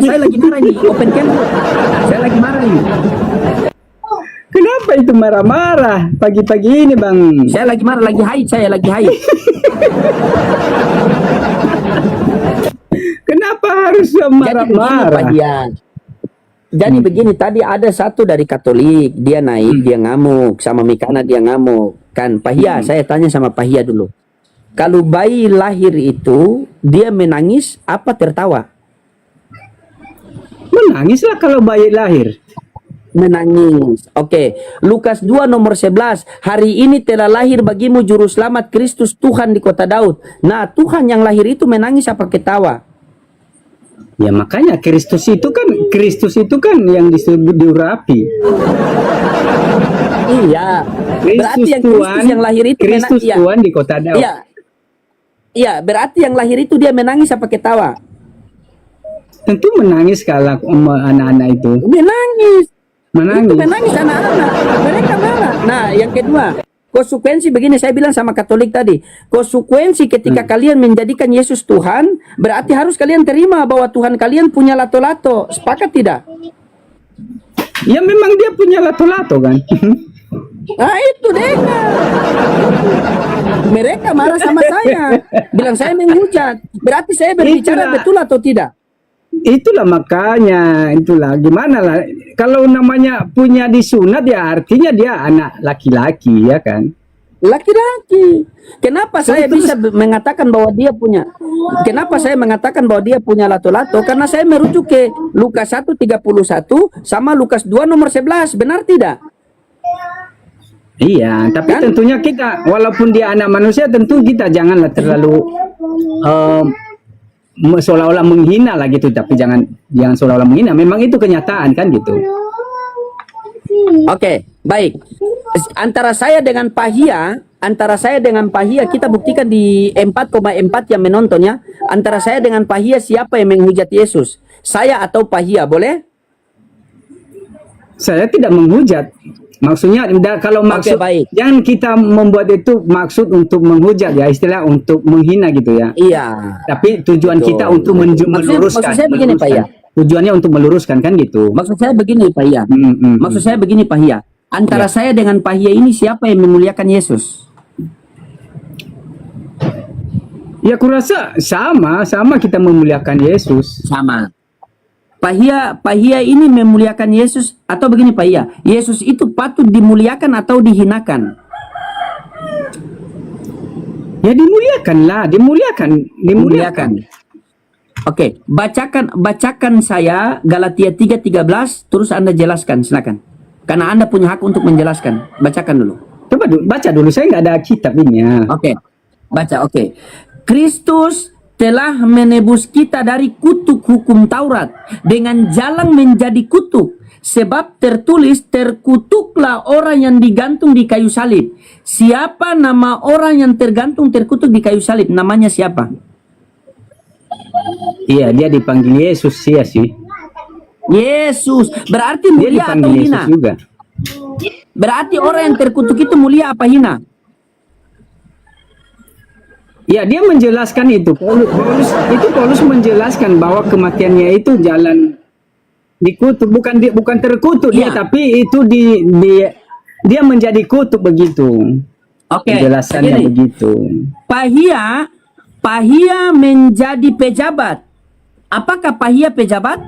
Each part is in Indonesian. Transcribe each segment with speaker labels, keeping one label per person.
Speaker 1: Saya lagi marah ini, open cam. Saya lagi marah ini.
Speaker 2: Kenapa itu marah-marah pagi-pagi ini, Bang?
Speaker 1: Saya lagi marah, lagi haid, saya lagi haid.
Speaker 2: Kenapa harus
Speaker 1: Jadi begini
Speaker 2: marah-marah?
Speaker 1: Pak Dian. Jadi begini, tadi ada satu dari Katolik, dia naik, dia ngamuk, sama Mikana dia ngamuk. Kan Pak Hia, saya tanya sama Pak Hia dulu. Kalau bayi lahir itu, dia menangis apa tertawa?
Speaker 2: Menangislah kalau bayi lahir.
Speaker 1: Menangis. Oke. Lukas 2 nomor 11. Hari ini telah lahir bagimu juru selamat Kristus Tuhan di kota Daud. Nah, Tuhan yang lahir itu menangis apa ketawa?
Speaker 2: Ya makanya Kristus itu kan yang disebut diurapi.
Speaker 1: Iya. Berarti yang Kristus yang lahir itu
Speaker 2: Kristus
Speaker 1: iya.
Speaker 2: Tuhan di kota Daud.
Speaker 1: Iya. Iya, berarti yang lahir itu dia menangis apa ketawa?
Speaker 2: Tentu menangis kalau anak-anak itu.
Speaker 1: Menangis. Itu
Speaker 2: Menangis.
Speaker 1: menangis anak-anak. Mereka marah. Nah, yang kedua, konsekuensi begini, saya bilang sama Katolik tadi, konsekuensi ketika kalian menjadikan Yesus Tuhan, berarti harus kalian terima bahwa Tuhan kalian punya lato-lato. Sepakat tidak?
Speaker 2: Ya memang dia punya lato-lato kan.
Speaker 1: Nah itu dengar. Mereka marah sama saya, bilang saya menghujat. Berarti saya berbicara
Speaker 2: Itulah.
Speaker 1: betul atau tidak?
Speaker 2: Itulah makanya, itulah gimana lah. Kalau namanya punya disunat ya artinya dia anak laki-laki ya kan.
Speaker 1: Laki-laki. Kenapa saya
Speaker 2: Terus-
Speaker 1: bisa mengatakan bahwa dia punya? Kenapa saya mengatakan bahwa dia punya lato-lato? Karena saya merujuk ke Lukas 1:31 sama Lukas 2 nomor 11. Benar tidak?
Speaker 2: Iya, tapi
Speaker 1: Kan?
Speaker 2: tentunya kita walaupun dia anak manusia tentu kita janganlah terlalu seolah-olah menghina lah gitu, tapi jangan seolah-olah menghina. Memang itu kenyataan kan gitu.
Speaker 1: Oke, baik. Antara saya dengan Pak Hia, kita buktikan di 4,4 yang menontonnya. Antara saya dengan Pak Hia, siapa yang menghujat Yesus? Saya atau Pak Hia, boleh?
Speaker 2: Saya tidak menghujat. Maksudnya kalau maksud
Speaker 1: baik.
Speaker 2: jangan kita membuat itu maksud untuk menghujat ya, istilah untuk menghina gitu ya.
Speaker 1: Iya.
Speaker 2: Tapi tujuan
Speaker 1: Betul.
Speaker 2: kita untuk meluruskan.
Speaker 1: maksud saya begini, Pak Hia.
Speaker 2: Tujuannya untuk meluruskan kan gitu.
Speaker 1: Maksud saya begini, Pak Hia. Maksud saya begini, Pak Hia. Antara
Speaker 2: Ya.
Speaker 1: saya dengan Pak Hia ini siapa yang memuliakan Yesus?
Speaker 2: Ya kurasa sama kita memuliakan Yesus.
Speaker 1: Sama. Pak Hia ini memuliakan Yesus atau begini Pak Hia, Yesus itu patut dimuliakan atau dihinakan?
Speaker 2: Ya dimuliakan.
Speaker 1: Oke, bacakan saya Galatia 3:13 terus Anda jelaskan, silakan. Karena Anda punya hak untuk menjelaskan. Bacakan dulu.
Speaker 2: Coba baca dulu, saya nggak ada kitabnya.
Speaker 1: Oke. Baca, oke. Kristus telah menebus kita dari kutuk hukum Taurat dengan jalan menjadi kutuk, sebab tertulis, terkutuklah orang yang digantung di kayu salib. Siapa nama orang yang terkutuk di kayu salib? Namanya siapa?
Speaker 2: Iya, dia dipanggil Yesus ya sih.
Speaker 1: Yesus. Berarti
Speaker 2: Dia
Speaker 1: mulia atau
Speaker 2: dipanggil
Speaker 1: hina?
Speaker 2: Yesus juga.
Speaker 1: Berarti orang yang terkutuk itu mulia apa hina?
Speaker 2: Ya, dia menjelaskan itu. Paulus menjelaskan bahwa kematiannya itu jalan dikutuk, bukan terkutuk dia,
Speaker 1: Iya.
Speaker 2: tapi itu dia menjadi kutuk begitu.
Speaker 1: Oke.
Speaker 2: Penjelasannya
Speaker 1: begini.
Speaker 2: begitu.
Speaker 1: Pak Hia menjadi pejabat. Apakah Pak Hia pejabat?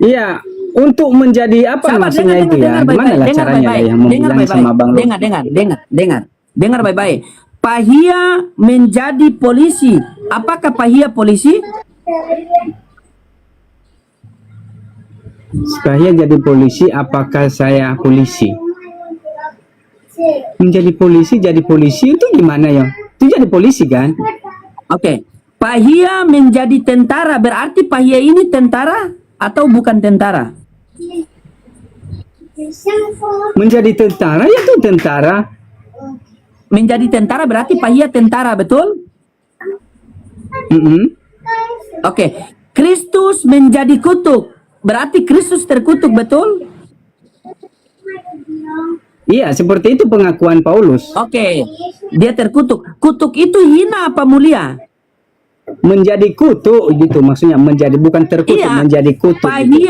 Speaker 2: Iya, untuk menjadi apa
Speaker 1: Sabar,
Speaker 2: maksudnya itu ya? Gimana lah caranya yang membilang sama Bang Lo?
Speaker 1: Dengar baik-baik. Pak Hia menjadi polisi. Apakah Pak Hia polisi?
Speaker 2: Saya jadi polisi, apakah saya polisi? Menjadi polisi itu gimana ya? Itu jadi polisi kan?
Speaker 1: Oke. Pak Hia menjadi tentara. Berarti Pak Hia ini tentara atau bukan tentara?
Speaker 2: Menjadi tentara ya itu tentara.
Speaker 1: Menjadi tentara berarti Pak Hia tentara, betul? Oke. Kristus menjadi kutuk. Berarti Kristus terkutuk, betul?
Speaker 2: Iya, seperti itu pengakuan Paulus.
Speaker 1: Oke. Dia terkutuk. Kutuk itu hina apa mulia?
Speaker 2: menjadi kutuk gitu, maksudnya menjadi bukan terkutuk,
Speaker 1: Iya,
Speaker 2: menjadi kutuk. Gitu.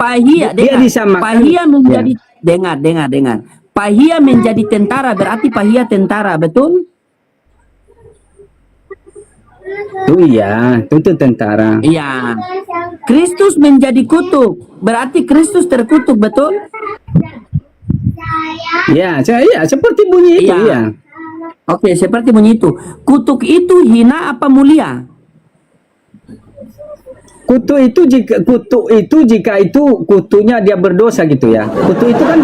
Speaker 1: Pahia,
Speaker 2: Dia
Speaker 1: dengar.
Speaker 2: disamakan.
Speaker 1: Pahia menjadi,
Speaker 2: Ya.
Speaker 1: dengar. Pahia menjadi tentara, berarti pahia tentara, betul?
Speaker 2: Itu iya, itu tentara.
Speaker 1: Iya. Kristus menjadi kutuk, berarti Kristus terkutuk, betul?
Speaker 2: Ya, iya, seperti bunyi itu,
Speaker 1: Iya.
Speaker 2: ya.
Speaker 1: Oke, seperti bunyi itu. Kutuk itu hina apa mulia?
Speaker 2: Kutuk itu jika itu kutunya dia berdosa gitu ya. Kutuk itu kan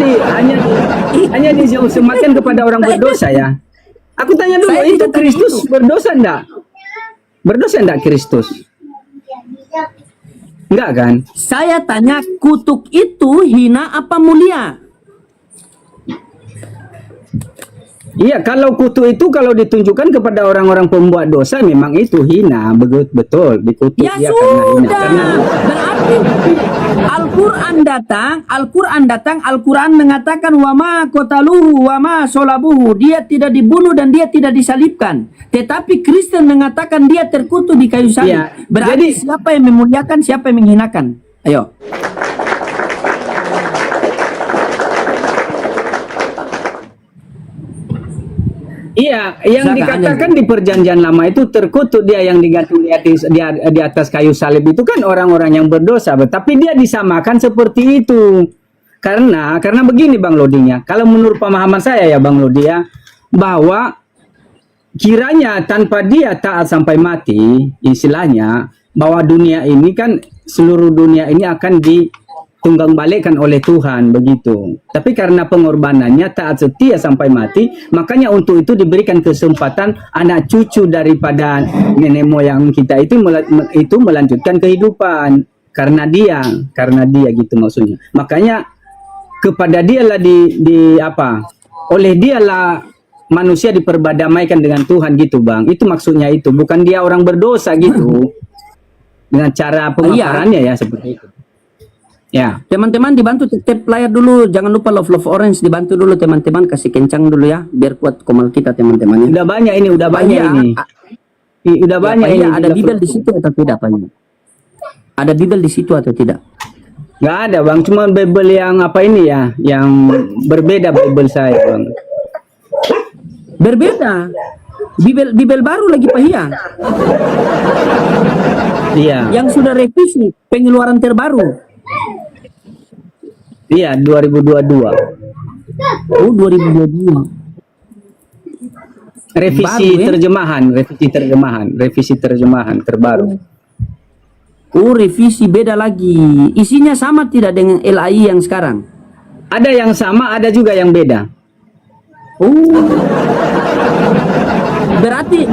Speaker 2: hanya disematkan kepada orang berdosa ya. Aku tanya dulu,
Speaker 1: Saya
Speaker 2: itu
Speaker 1: tidak tanya
Speaker 2: Kristus
Speaker 1: itu.
Speaker 2: berdosa enggak? Berdosa enggak Kristus? Enggak kan?
Speaker 1: Saya tanya, kutuk itu hina apa mulia?
Speaker 2: Iya, kalau kutuk itu kalau ditunjukkan kepada orang-orang pembuat dosa memang itu hina, betul, dikutuk
Speaker 1: Ya
Speaker 2: dia karena hina.
Speaker 1: sudah, berarti Al-Quran datang, Al-Quran mengatakan wama kotaluhu, wama solabuhu, dia tidak dibunuh dan dia tidak disalibkan. Tetapi Kristen mengatakan dia terkutuk di kayu salib.
Speaker 2: Ya,
Speaker 1: Berarti
Speaker 2: jadi-
Speaker 1: siapa yang memuliakan, siapa yang menghinakan? Ayo.
Speaker 2: Iya, yang
Speaker 1: Silakan,
Speaker 2: dikatakan di perjanjian lama itu terkutuk dia yang digantung di atas kayu salib itu kan orang-orang yang berdosa, tapi dia disamakan seperti itu. Karena begini Bang Lodinya, kalau menurut pemahaman saya ya Bang Lodia, bahwa kiranya tanpa dia taat sampai mati, istilahnya bahwa dunia ini kan seluruh dunia ini akan ditunggang balikkan oleh Tuhan begitu. Tapi karena pengorbanannya taat setia sampai mati, makanya untuk itu diberikan kesempatan anak cucu daripada nenek moyang kita itu melanjutkan kehidupan karena dia gitu maksudnya. Makanya kepada dialah oleh dialah manusia diperbadamaikan dengan Tuhan gitu Bang. Itu maksudnya itu, bukan dia orang berdosa gitu. Dengan cara pemaparannya ya seperti itu. Ya.
Speaker 1: Teman-teman dibantu tap layar dulu, jangan lupa love orange dibantu dulu teman-teman, kasih kencang dulu ya, biar kuat komal kita teman-teman ya.
Speaker 2: Udah banyak ini, udah banyak
Speaker 1: Pahia,
Speaker 2: ini. Udah banyak ini.
Speaker 1: Ada Bible di situ atau tidak Pak? Ada Bible di situ atau tidak?
Speaker 2: Nggak ada Bang, cuma Bible yang apa ini ya, yang berbeda Bible saya Bang.
Speaker 1: Berbeda. Bible baru lagi Pahia.
Speaker 2: Iya.
Speaker 1: Yang sudah revisi, pengeluaran terbaru.
Speaker 2: Iya, 2022.
Speaker 1: Oh, 2022.
Speaker 2: Revisi
Speaker 1: Baru,
Speaker 2: revisi terjemahan terbaru.
Speaker 1: Oh, revisi beda lagi. Isinya sama tidak dengan LAI yang sekarang?
Speaker 2: Ada yang sama, ada juga yang beda.
Speaker 1: Oh.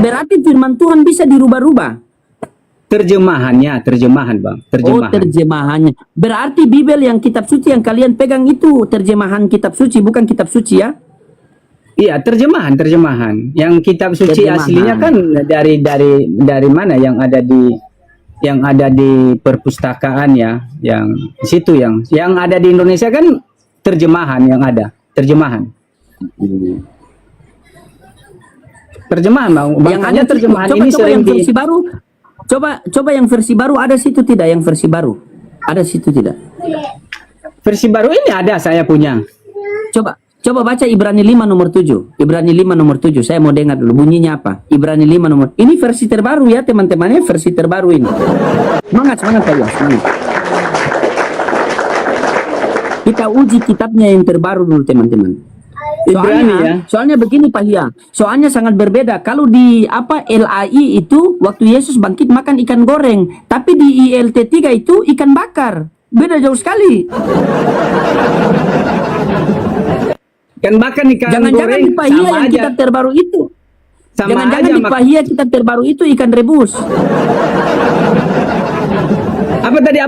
Speaker 1: Berarti firman Tuhan bisa dirubah-rubah.
Speaker 2: Terjemahan Bang,
Speaker 1: Oh,
Speaker 2: terjemahan.
Speaker 1: terjemahannya. Berarti Bible yang kitab suci yang kalian pegang itu terjemahan kitab suci, bukan kitab suci ya?
Speaker 2: Iya, terjemahan. Yang kitab suci
Speaker 1: Terjemahan.
Speaker 2: aslinya kan dari mana yang ada di perpustakaan ya, yang di situ yang ada di Indonesia kan terjemahan yang ada, terjemahan. Terjemahan Bang.
Speaker 1: Yang ada
Speaker 2: Makanya terjemahan ini
Speaker 1: coba
Speaker 2: sering
Speaker 1: yang versi baru. Coba yang versi baru ada situ tidak? Yang versi baru ada situ tidak?
Speaker 2: versi baru ini ada saya punya.
Speaker 1: Coba baca Ibrani 5 nomor 7. Ibrani 5 nomor 7. Saya mau dengar dulu bunyinya apa. Ibrani 5 nomor. Ini versi terbaru ya teman-temannya, versi terbaru ini. Semangat Pak ya, semangat. Kita uji kitabnya yang terbaru dulu teman-teman.
Speaker 2: Ibrani ya.
Speaker 1: Soalnya begini Pak Hia. Soalnya sangat berbeda. Kalau di LAI itu waktu Yesus bangkit makan ikan goreng, tapi di ILT3 itu ikan bakar. Beda jauh sekali.
Speaker 2: Ikan bakar ikan
Speaker 1: Jangan-jangan
Speaker 2: goreng
Speaker 1: di Pak Hia
Speaker 2: sama
Speaker 1: yang
Speaker 2: aja.
Speaker 1: kitab terbaru itu.
Speaker 2: Sama
Speaker 1: Jangan-jangan
Speaker 2: aja
Speaker 1: di Pak Hia kitab terbaru itu ikan rebus.
Speaker 2: Apa tadi?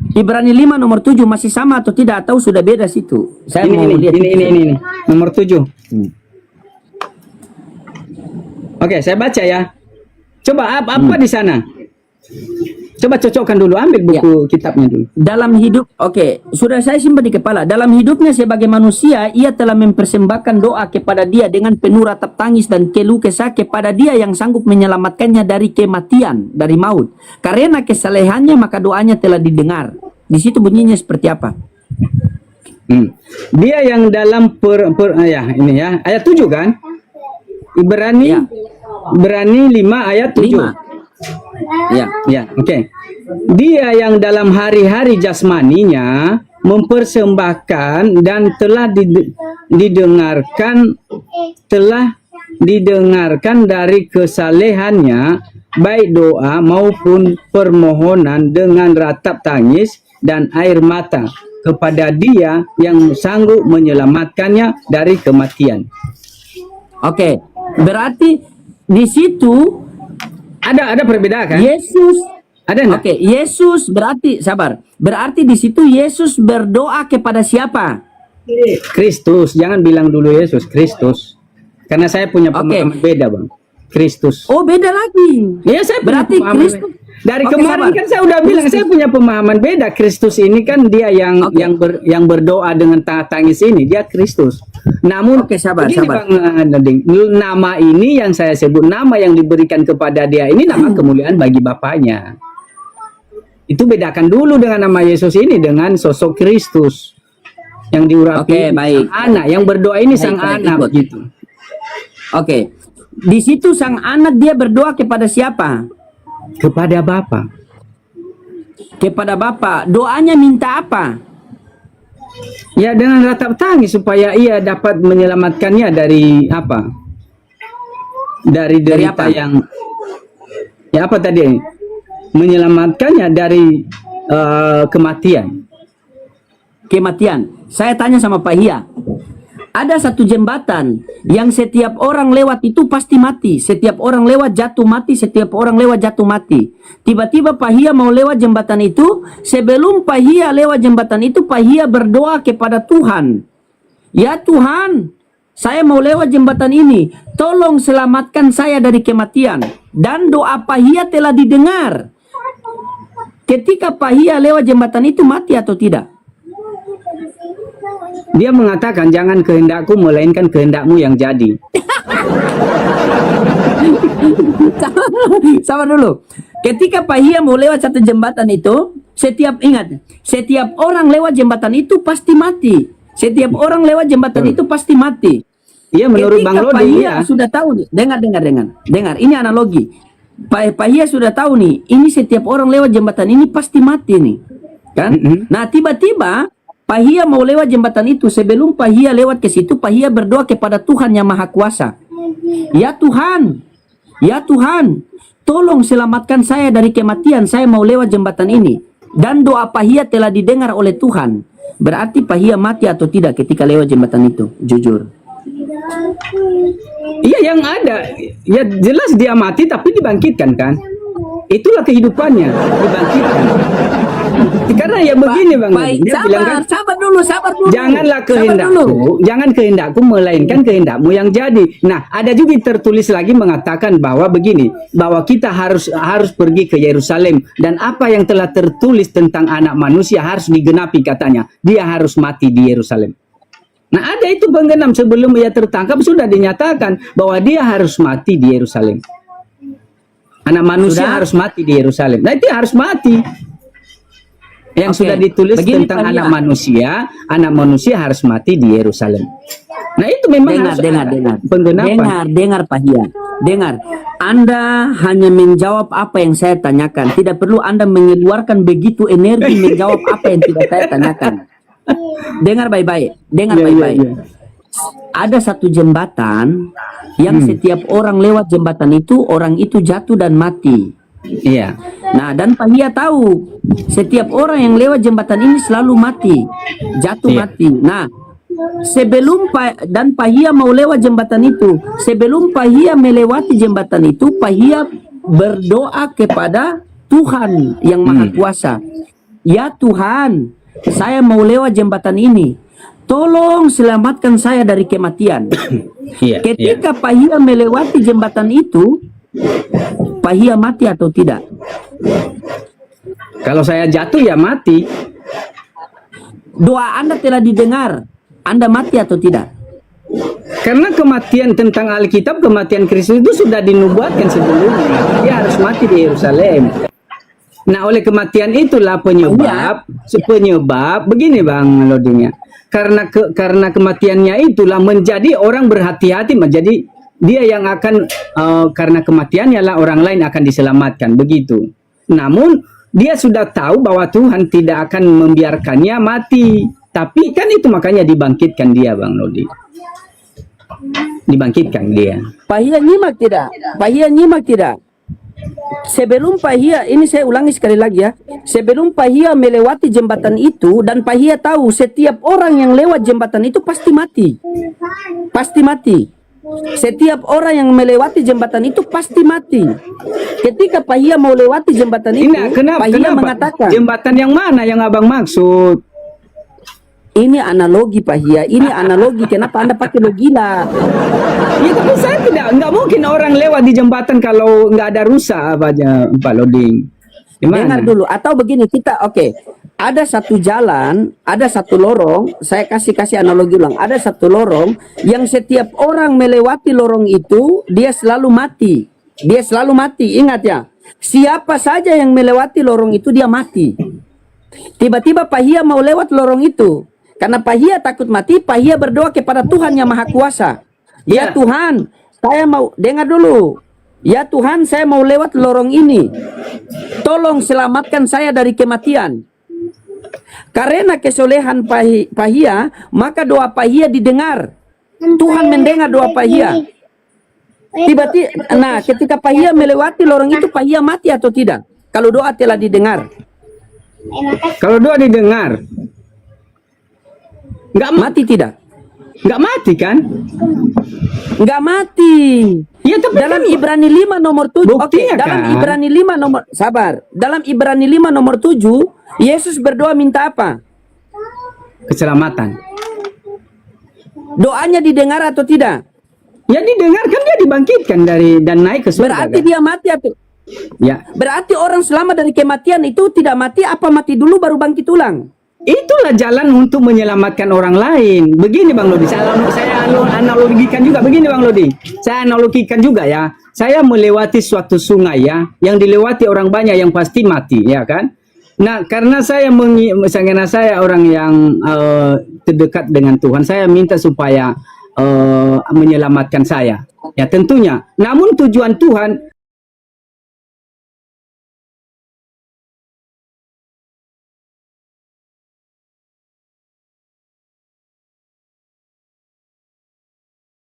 Speaker 1: Ibrani 5 nomor 7 masih sama atau tidak, atau sudah beda situ? Saya mau lihat.
Speaker 2: Ini nomor 7. Oke, saya baca ya. Coba apa di sana? Coba cocokkan dulu, ambil buku kitabnya dulu.
Speaker 1: Dalam hidup, sudah saya simpan di kepala. Dalam hidupnya sebagai manusia, ia telah mempersembahkan doa kepada Dia dengan penuh ratap tangis dan keluh kesah kepada Dia yang sanggup menyelamatkannya dari kematian, dari maut. Karena kesalehannya maka doanya telah didengar. Di situ bunyinya seperti apa?
Speaker 2: Dia yang dalam ayat 7 kan? Ibrani 5 ayat 7.
Speaker 1: 5.
Speaker 2: Oke. Dia yang dalam hari-hari jasmaninya mempersembahkan dan telah didengarkan dari kesalehannya, baik doa maupun permohonan dengan ratap tangis dan air mata kepada Dia yang sanggup menyelamatkannya dari kematian.
Speaker 1: Berarti di situ
Speaker 2: ada perbedaan kan?
Speaker 1: Yesus
Speaker 2: ada enggak?
Speaker 1: Yesus berarti Berarti di situ Yesus berdoa kepada siapa?
Speaker 2: Kristus. Jangan bilang dulu Yesus, Kristus. Karena saya punya pemahaman beda, Bang. Kristus.
Speaker 1: Oh, beda lagi.
Speaker 2: Ya, saya
Speaker 1: berarti Kristus.
Speaker 2: Dari kemarin kan saya udah bilang saya punya pemahaman beda. Kristus ini kan Dia yang berdoa dengan tangis ini, Dia Kristus. Namun
Speaker 1: sabar.
Speaker 2: Bang Nading, nama ini yang saya sebut, nama yang diberikan kepada Dia ini nama kemuliaan bagi Bapaknya. Itu bedakan dulu dengan nama Yesus ini dengan sosok Kristus yang diurapi sang anak, yang berdoa ini sang anak begitu.
Speaker 1: Di situ sang anak Dia berdoa kepada siapa?
Speaker 2: Kepada Bapa.
Speaker 1: Kepada Bapa. Doanya minta apa?
Speaker 2: Ya, dengan ratap tangis supaya ia dapat menyelamatkannya dari apa? Dari derita yang apa tadi? Menyelamatkannya dari kematian. Saya tanya sama Pak Hia. Ada satu jembatan yang setiap orang lewat itu pasti mati. Setiap orang lewat jatuh mati. Setiap orang lewat jatuh mati. Tiba-tiba Pak Hia mau lewat jembatan itu. Sebelum Pak Hia lewat jembatan itu, Pak Hia berdoa kepada Tuhan. Ya Tuhan, saya mau lewat jembatan ini. Tolong selamatkan saya dari kematian. Dan doa Pak Hia telah didengar. Ketika Pak Hia lewat jembatan itu, mati atau tidak? Dia mengatakan, jangan kehendakku melainkan kehendakmu yang jadi.
Speaker 1: Sama dulu. Ketika Pak Hia mau lewat satu jembatan itu, setiap orang lewat jembatan itu pasti mati. Setiap orang lewat jembatan itu pasti mati.
Speaker 2: Iya, menurut Bang Lodi.
Speaker 1: Pak Hia sudah tahu nih. Dengar. Ini analogi. Pak Hia sudah tahu nih. Ini setiap orang lewat jembatan ini pasti mati nih. Kan? Nah, tiba-tiba Pak Hia mau lewat jembatan itu. Sebelum Pak Hia lewat ke situ, Pak Hia berdoa kepada Tuhan yang Maha Kuasa. Ya Tuhan, tolong selamatkan saya dari kematian. Saya mau lewat jembatan ini. Dan doa Pak Hia telah didengar oleh Tuhan. Berarti Pak Hia mati atau tidak ketika lewat jembatan itu? Jujur.
Speaker 2: Iya, yang ada. Ya jelas dia mati tapi dibangkitkan kan. Itulah kehidupannya, dibangkitkan. Karena ya begini Bang, dia bilang kan,
Speaker 1: sabar dulu.
Speaker 2: janganlah jangan kehendakku melainkan kehendakmu yang jadi. Nah, ada juga tertulis lagi mengatakan bahwa begini, bahwa kita harus pergi ke Yerusalem, dan apa yang telah tertulis tentang anak manusia harus digenapi katanya. Dia harus mati di Yerusalem. Nah, ada itu penggenap sebelum ia tertangkap sudah dinyatakan bahwa dia harus mati di Yerusalem. Anak manusia harus mati di Yerusalem. Nah, itu harus mati. Yang sudah ditulis tentang anak manusia harus mati di Yerusalem. Nah, itu memang
Speaker 1: dengar Pak Hia. Dengar. Anda hanya menjawab apa yang saya tanyakan. Tidak perlu Anda mengeluarkan begitu energi menjawab apa yang tidak saya tanyakan. Dengar baik-baik. Ada satu jembatan yang setiap orang lewat jembatan itu, orang itu jatuh dan mati.
Speaker 2: Iya.
Speaker 1: Nah, dan Pak Hia tahu setiap orang yang lewat jembatan ini selalu mati, jatuh mati. Nah, sebelum Pak Hia mau lewat jembatan itu, sebelum Pak Hia melewati jembatan itu, Pak Hia berdoa kepada Tuhan yang Maha Kuasa. Ya Tuhan, saya mau lewat jembatan ini. Tolong selamatkan saya dari kematian. Ketika Pak Hia melewati jembatan itu, Pak Hia mati atau tidak?
Speaker 2: Kalau saya jatuh ya mati.
Speaker 1: Doa Anda telah didengar. Anda mati atau tidak?
Speaker 2: Karena kematian tentang Alkitab, kematian Kristus itu sudah dinubuatkan sebelumnya. Dia harus mati di Yerusalem. Nah, oleh kematian itulah penyebab begini Bang Lodingnya. Karena kematiannya itulah menjadi orang berhati-hati, menjadi dia yang akan karena kematiannya lah orang lain akan diselamatkan, begitu. Namun dia sudah tahu bahwa Tuhan tidak akan membiarkannya mati. Tapi kan itu makanya dibangkitkan dia, Bang Lodi. Dibangkitkan dia.
Speaker 1: Pahia nyimak tidak? Pahia nyimak tidak? Sebelum Pahia, ini saya ulangi sekali lagi ya. Sebelum Pahia melewati jembatan itu, dan Pahia tahu setiap orang yang lewat jembatan itu pasti mati. Pasti mati. Setiap orang yang melewati jembatan itu pasti mati. Ketika Pahia mau lewati jembatan itu, Pahia mengatakan,
Speaker 2: jembatan yang mana yang abang maksud?
Speaker 1: Ini analogi Pahia, ini analogi. Kenapa Anda pakai logila?
Speaker 2: Ya tapi saya nggak mungkin orang lewat di jembatan kalau nggak ada rusak apa aja, Pak Loding.
Speaker 1: Dengar dulu, atau begini kita, oke. Ada satu jalan, ada satu lorong, saya kasih analogi ulang. Ada satu lorong yang setiap orang melewati lorong itu, dia selalu mati. Dia selalu mati, ingat ya. Siapa saja yang melewati lorong itu, dia mati. Tiba-tiba Pahia mau lewat lorong itu. Karena Pahia takut mati, Pahia berdoa kepada Tuhan yang Maha Kuasa. Ya Tuhan, saya mau, dengar dulu. Ya Tuhan, saya mau lewat lorong ini. Tolong selamatkan saya dari kematian. Karena kesolehan Pahia, maka doa Pahia didengar. Tuhan mendengar doa Pahia. Tiba-tiba, nah ketika Pahia melewati lorong itu, Pahia mati atau tidak? Kalau doa telah didengar.
Speaker 2: Kalau doa didengar, nggak
Speaker 1: mati tidak?
Speaker 2: Nggak mati kan?
Speaker 1: Nggak mati.
Speaker 2: Ya, tapi
Speaker 1: dalam
Speaker 2: kan
Speaker 1: Ibrani 5 nomor 7. Oke, dalam
Speaker 2: kan?
Speaker 1: Ibrani 5 nomor, sabar. Dalam Ibrani 5 nomor 7, Yesus berdoa minta apa?
Speaker 2: Keselamatan.
Speaker 1: Doanya didengar atau tidak?
Speaker 2: Ya didengarkan, dia dibangkitkan dari dan naik ke surga.
Speaker 1: Berarti dia mati atau?
Speaker 2: Ya.
Speaker 1: Berarti orang selamat dari kematian itu tidak mati, apa mati dulu baru bangkit ulang?
Speaker 2: Itulah jalan untuk menyelamatkan orang lain. Begini Bang Lodi, saya analogikan juga. Begini Bang Lodi, saya analogikan juga ya. Saya melewati suatu sungai ya, yang dilewati orang banyak yang pasti mati, ya kan? Nah, karena saya orang yang terdekat dengan Tuhan, saya minta supaya menyelamatkan saya. Ya tentunya. Namun tujuan Tuhan